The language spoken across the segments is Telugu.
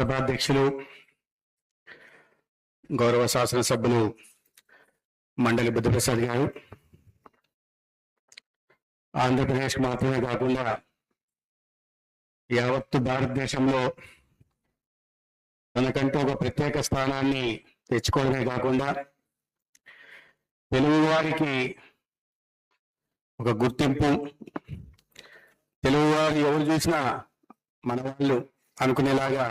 సభాధ్యక్షులు గౌరవ శాసనసభ్యులు మండలి బుద్ధప్రసాద్ గారు ఆంధ్రప్రదేశ్ మాత్రమే కాకుండా యావత్తు భారతదేశంలో తనకంటూ ఒక ప్రత్యేక స్థానాన్ని తెచ్చుకోవడమే కాకుండా తెలుగు వారికి ఒక గుర్తింపు, తెలుగువారు ఎవరు చూసినా మన వాళ్ళు అనుకునేలాగా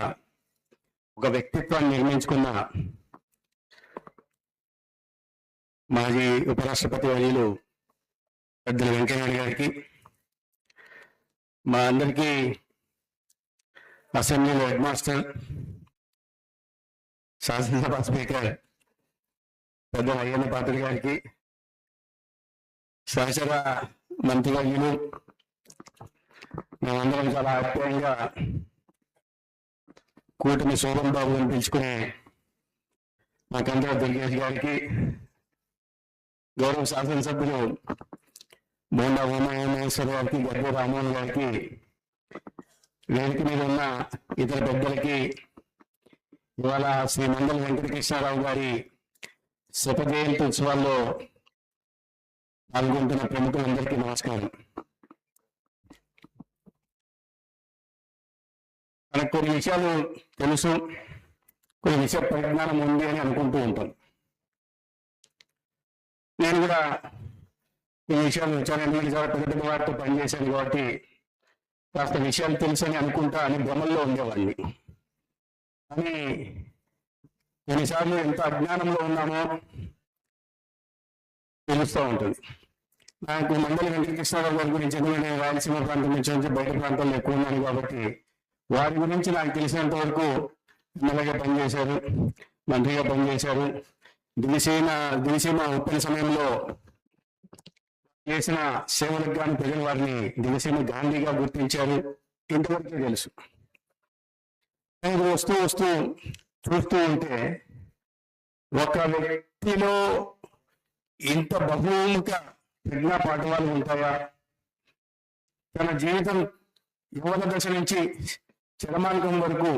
ఒక వ్యక్తిత్వాన్ని నిర్మించుకున్న మాజీ ఉపరాష్ట్రపతి వర్యులు పెద్దల వెంకయ్యనాయుడు గారికి, మా అందరికీ అసెంబ్లీలో హెడ్ మాస్టర్, శాసనసభ స్పీకర్ పెద్దల అయ్యన్న పాత్రుడు గారికి, సహచర మంత్రివర్యులు, మేమందరం చాలా ఆప్యాయంగా కూటమి సోమన్ బాబు అని పిలుచుకునే మా కంద్ర దుర్గేష్ గారికి, గౌరవ శాసనసభ్యులు బోండా ఉమామహేశ్వర గారికి, గర్భ రామోహన్ గారికి, వేదిక మీద ఉన్న ఇతర పెద్దలకి, ఇవాళ శ్రీ మండల వెంకటకృష్ణారావు గారి శత జయంతి ఉత్సవాల్లో పాల్గొంటున్న ప్రముఖులందరికీ నమస్కారం. మనకు కొన్ని విషయాలు తెలుసు, కొన్ని విషయ పరిజ్ఞానం ఉంది అని అనుకుంటూ ఉంటాం. నేను కూడా కొన్ని విషయాలు చాలా పెద్ద పెద్ద వారితో పనిచేశాను కాబట్టి కాస్త విషయాలు తెలుసు అని అనుకుంటా అని భ్రమల్లో ఉండేవాడిని. కానీ కొన్నిసార్లు ఎంత అజ్ఞానంలో ఉన్నామో తెలుస్తూ ఉంటుంది. నాకు మండలి వెంకటకృష్ణారావు గారి గురించి ఎందుకంటే రాయలసీమ ప్రాంతం నుంచి బయట ప్రాంతాల్లో ఎక్కువ ఉన్నాను కాబట్టి వారి గురించి నాకు తెలిసినంత వరకు ఎమ్మెల్యేగా పనిచేశారు, మంత్రిగా పనిచేశారు. దివిసీమ ఉప్పిన సమయంలో చేసిన సేవలకు కానీ ప్రజలు వారిని దివిసీమ గాంధీగా గుర్తించారు. ఇంతవరకే తెలుసు. వస్తూ చూస్తూ ఉంటే ఒక వ్యక్తిలో ఇంత బహుముఖ ప్రజ్ఞా పాఠవాలు ఉంటాయా? తన జీవితం యువత దశ నుంచి చరమాంకం వరకు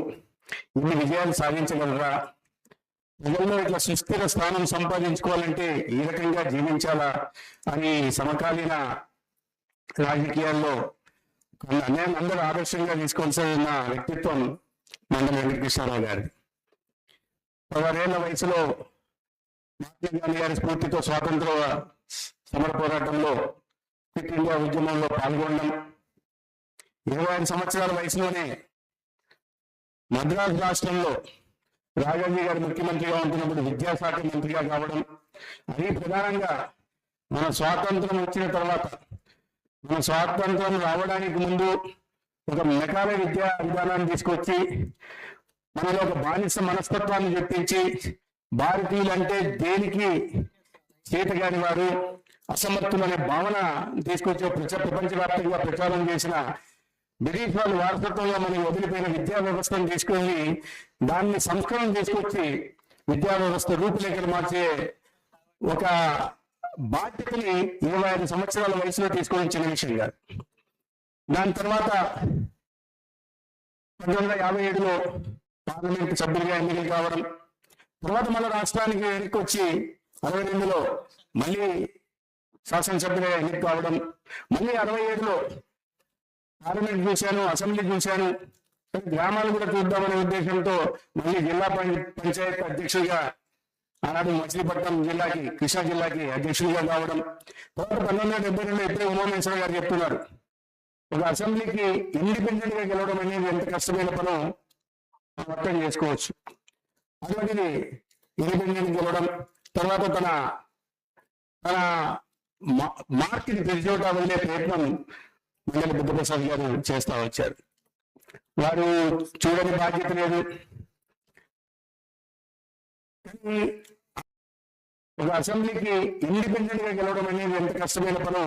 ఇన్ని విజయాలు సాధించగలరా? ప్రజల్లో ఇట్లా సుస్థిర స్థానం సంపాదించుకోవాలంటే ఈ రకంగా జీవించాలా అని సమకాలీన రాజకీయాల్లో అందరూ ఆదర్శంగా తీసుకోవాల్సిన వ్యక్తిత్వం మండలి వెంకటకృష్ణారావు గారి. 16 ఏళ్ల వయసులో మహాత్మా గాంధీ గారి స్ఫూర్తితో స్వాతంత్ర సమర పోరాటంలో క్విట్ ఇండియా ఉద్యమంలో పాల్గొనడం, 25 సంవత్సరాల వయసులోనే మద్రాసు రాష్ట్రంలో రాజాజీ గారు ముఖ్యమంత్రిగా ఉంటున్నప్పుడు విద్యాశాఖ మంత్రిగా కావడం, అది ప్రధానంగా మన స్వాతంత్రం వచ్చిన తర్వాత, మన స్వాతంత్రం రావడానికి ముందు ఒక మెకాల విద్యా విధానాన్ని తీసుకొచ్చి మనలో ఒక బానిస మనస్తత్వాన్ని చెప్పించి భారతీయులంటే దేనికి చేతగాని వారు, అసమర్థులు అనే భావన తీసుకొచ్చి ప్రపంచవ్యాప్తంగా ప్రచారం చేసిన బ్రిటిష్ వాళ్ళు వారసత్వంలో మనం వదిలిపోయిన విద్యా వ్యవస్థను తీసుకొని దాన్ని సంస్కరణ తీసుకొచ్చి విద్యా వ్యవస్థ రూపురేఖలు మార్చే ఒక బాధ్యతని 25 సంవత్సరాల వయసులో తీసుకొని వచ్చిన విషయం కాదు. దాని తర్వాత 1957లో పార్లమెంట్ సభ్యులుగా ఎన్నికలు కావడం, తర్వాత మళ్ళీ రాష్ట్రానికి వెనక్కి వచ్చి 62లో మళ్ళీ శాసనసభ్యులుగా ఎన్నిక కావడం, మళ్ళీ 67లో పార్లమెంట్ చూశాను, అసెంబ్లీ చూశాను, గ్రామాలు కూడా చూద్దామనే ఉద్దేశంతో మళ్ళీ జిల్లా పంచాయతీ అధ్యక్షుడిగా ఆనాడు మచిలీపట్నం జిల్లాకి, కృష్ణా జిల్లాకి అధ్యక్షుడిగా కావడం, తర్వాత 1972 ఇప్పుడే ఉమామహేశ్వర గారు చెప్తున్నారు, ఒక అసెంబ్లీకి ఇండిపెండెంట్ గా గెలవడం అనేది ఎంత కష్టమైన పనో అర్థం చేసుకోవచ్చు. అటువంటిది ఇండిపెండెంట్ గెలవడం, తర్వాత తన మార్క్ని ప్రతిచోట వెళ్ళే ప్రయత్నం మండలి బుద్ధప్రసాద్ గారు చేస్తా వచ్చారు. వారు చూడని బాధ్యత లేదు, కానీ ఒక అసెంబ్లీకి ఇండిపెండెంట్ గా గెలవడం అనేది ఎంత కష్టమైన పనో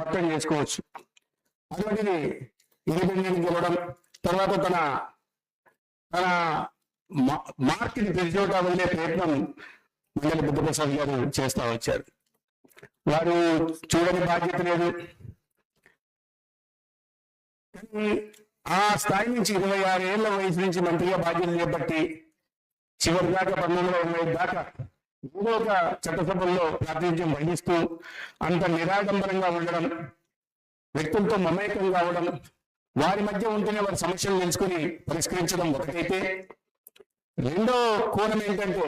అర్థం చేసుకోవచ్చు. అటువంటిది ఇండిపెండెంట్ గెలవడం, తర్వాత తన మార్క్ని ప్రతిచోట వెళ్ళే ప్రయత్నం మండలి బుద్ధప్రసాద్ గారు చేస్తా వచ్చారు. వారు చూడని బాధ్యత లేదు, కానీ ఆ స్థాయి నుంచి 26 ఏళ్ల వయసు నుంచి మంత్రిగా బాధ్యతలు చేపట్టి చివరి దాకా 1925 దాకా ఏదో ఒక చట్టసభల్లో ప్రాతినిధ్యం వహిస్తూ అంత నిరాడంబరంగా ఉండడం, వ్యక్తులతో మమేకం కావడం, వారి మధ్య ఉంటేనే వారి సమస్యలు తెలుసుకుని పరిష్కరించడం ఒకటైతే, రెండో కోణం ఏంటంటే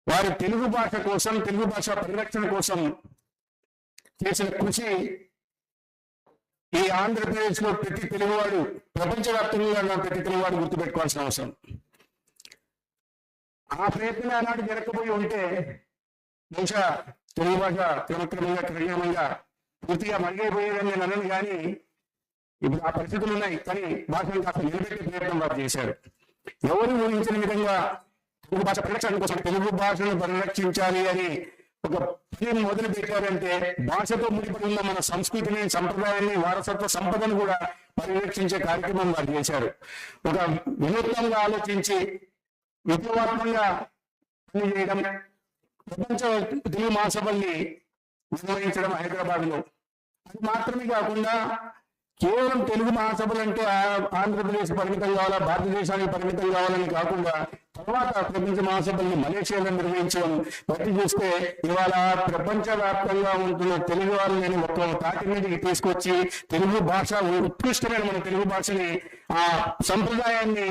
వారి తెలుగు భాష కోసం, తెలుగు భాష పరిరక్షణ కోసం చేసిన కృషి ఈ ఆంధ్రప్రదేశ్ లో ప్రతి తెలుగువాడు, ప్రపంచవ్యాప్తంగా ఉన్న ప్రతి తెలుగువాడు గుర్తుపెట్టుకోవాల్సిన అవసరం. ఆ ప్రయత్నం ఆనాడు జరగకపోయి ఉంటే బహుశా తెలుగు భాష క్రమక్రమంగా పూర్తిగా మరిగైపోయేదని నేను అనను, కానీ ఇప్పుడు ఆ పరిస్థితులు ఉన్నాయి. కానీ భాషను కాస్త నిలబెట్టే ప్రయత్నం వారు చేశారు. ఎవరు ఊహించిన విధంగా తెలుగు భాష పరిరక్షణ కోసం తెలుగు భాషను పరిరక్షించాలి అని ఒక పని మొదలు పెట్టారంటే భాషతో ముడిపడి ఉన్న మన సంస్కృతిని, సంప్రదాయాన్ని, వారసత్వ సంపదను కూడా పరిరక్షించే కార్యక్రమం వారు చేశారు. ఒక వినూత్నంగా ఆలోచించి విప్లవాత్మకంగా పనిచేయడం, ప్రపంచ తెలుగు మహాసభల్ని నిర్వహించడం హైదరాబాద్ లో. అది మాత్రమే కాకుండా కేవలం తెలుగు మహాసభలు అంటే ఆంధ్రప్రదేశ్ పరిమితం కావాలా, భారతదేశానికి పరిమితం కావాలని కాకుండా తర్వాత ప్రపంచ మహాసభల్ని మలేషియాలో నిర్వహించడం బట్టి చూస్తే ఇవాళ ప్రపంచవ్యాప్తంగా ఉంటున్న తెలుగు వారిని ఒక తాటి మీదకి తీసుకొచ్చి తెలుగు భాష, ఉత్కృష్టమైన మన తెలుగు భాషని, ఆ సంప్రదాయాన్ని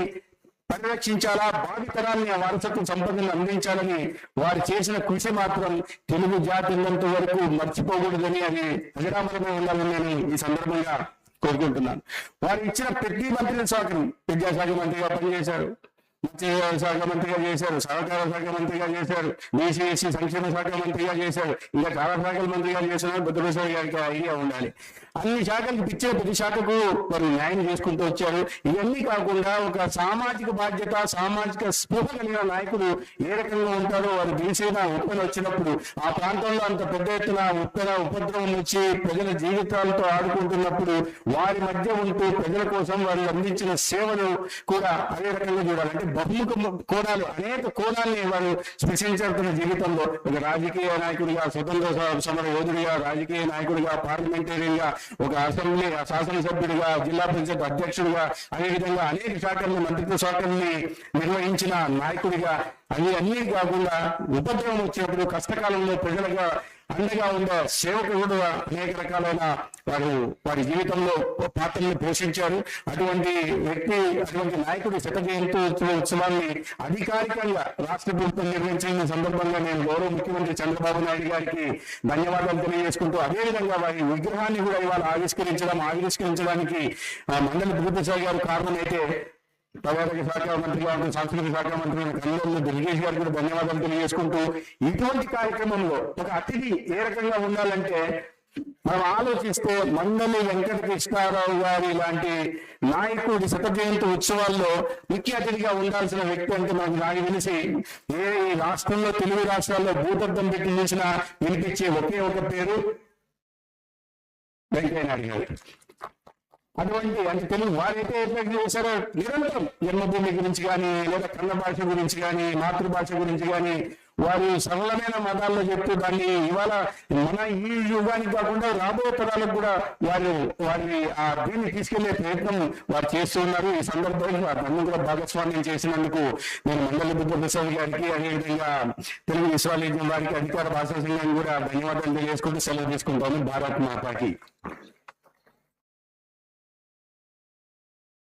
పరిరక్షించాలా, భావితరాన్ని ఆ వారసత్వ సంపదను అందించాలని వారు చేసిన కృషి మాత్రం తెలుగు జాతి ఉన్నంత వరకు మర్చిపోకూడదని, అది అజరామరమే ఉండాలని నేను ఈ సందర్భంగా కోరుకుంటున్నాను. వారు ఇచ్చిన ప్రతి మంత్రి శాఖను, విద్యాశాఖ మంత్రిగా పనిచేశారు, శాఖ మంత్రిగా చేశారు, సహకార శాఖ మంత్రిగా చేశారు, బీసీఎస్సీ సంక్షేమ శాఖ మంత్రిగా చేశారు, ఇంకా చాలా శాఖల మంత్రిగా చేసిన బుద్ధభూషణ్ గారికి ఐడియా ఉండాలి. అన్ని శాఖలకు ఇచ్చే ప్రతి శాఖకు వారు న్యాయం చేసుకుంటూ వచ్చారు. ఇవన్నీ కాకుండా ఒక సామాజిక బాధ్యత, సామాజిక స్పృహ కలిగిన నాయకుడు ఏ రకంగా ఉంటారో వారు దిశగా ఉప్పెన వచ్చినప్పుడు ఆ ప్రాంతంలో అంత పెద్ద ఎత్తున ఉపద్రవం వచ్చి ప్రజల జీవితాలతో ఆడుకుంటున్నప్పుడు వారి మధ్య ఉంటూ ప్రజల కోసం వారు అందించిన సేవలు కూడా అదే రకంగా చూడాలి. అంటే బహుముఖ కోణాలు, అనేక కోణాన్ని వారు స్పృశించుతున్న జీవితంలో ఒక రాజకీయ నాయకుడిగా, స్వతంత్ర సమర యోధుడిగా, రాజకీయ నాయకుడిగా, పార్లమెంటేరియన్గా, ఒక అసెంబ్లీ శాసనసభ్యుడిగా, జిల్లా పరిషత్ అధ్యక్షుడిగా, అదేవిధంగా అనేక శాఖల్ని, మంత్రిత్వ శాఖల్ని నిర్వహించిన నాయకుడిగా, అన్ని కాకుండా ఉపద్రవం వచ్చినప్పుడు కష్టకాలంలో ప్రజలుగా అండగా ఉండే సేవకుడు అనేక రకాలైన వారి జీవితంలో పాత్రల్ని పోషించారు. అటువంటి వ్యక్తి, అటువంటి నాయకుడి శత జయంతి ఉత్సవాన్ని అధికారికంగా రాష్ట్ర ప్రభుత్వం నిర్వహించిన సందర్భంగా నేను గౌరవ ముఖ్యమంత్రి చంద్రబాబు నాయుడు గారికి ధన్యవాదాలు తెలియజేసుకుంటూ, అదేవిధంగా వారి విగ్రహాన్ని కూడా ఇవాళ ఆవిష్కరించడానికి మండలి భూపతిసాయి గారు కారణమైతే పర్యాటక శాఖ మంత్రిగా, సాంస్కృతిక శాఖ మంత్రి కన్నూరు దుర్గేష్ గారికి కూడా ధన్యవాదాలు తెలియజేసుకుంటూ, ఇటువంటి కార్యక్రమంలో ఒక అతిథి ఏ రకంగా ఉండాలంటే మనం ఆలోచిస్తే మండలి వెంకట కృష్ణారావు గారి లాంటి నాయకుడి శత జయంతి ఉత్సవాల్లో ముఖ్య అతిథిగా ఉండాల్సిన వ్యక్తి అంటే నాకు తెలిసి ఏ రాష్ట్రంలో, తెలుగు రాష్ట్రాల్లో భూతద్దం పెట్టి చూసినా వినిపించే ఒకే ఒక పేరు వెంకయ్య నాయుడు గారు. అటువంటి అంటే తెలుగు వారైతే ఎట్లయితే చేశారో నిరంతరం జన్మభూమి గురించి కానీ, లేదా కన్నడ భాష గురించి కానీ, మాతృభాష గురించి కానీ వారు సరళమైన మతాల్లో చెప్తూ దాన్ని ఇవాళ మన ఈ యుగానికి కాకుండా రాబోయే తరాలకు కూడా వారి ఆ దీన్ని తీసుకెళ్లే ప్రయత్నం వారు చేస్తూ ఉన్నారు. ఈ సందర్భంలో వారిని కూడా భాగస్వామ్యం చేసినందుకు నేను మండలి బుద్ధప్రసాద్ గారికి, అదేవిధంగా తెలుగు విశ్వవిద్యాలయం వారికి, అధికార భాషా సంఘానికి కూడా ధన్యవాదాలు తెలియజేసుకుంటూ సెలవు తీసుకుంటాను. భారత్ మాతాకి.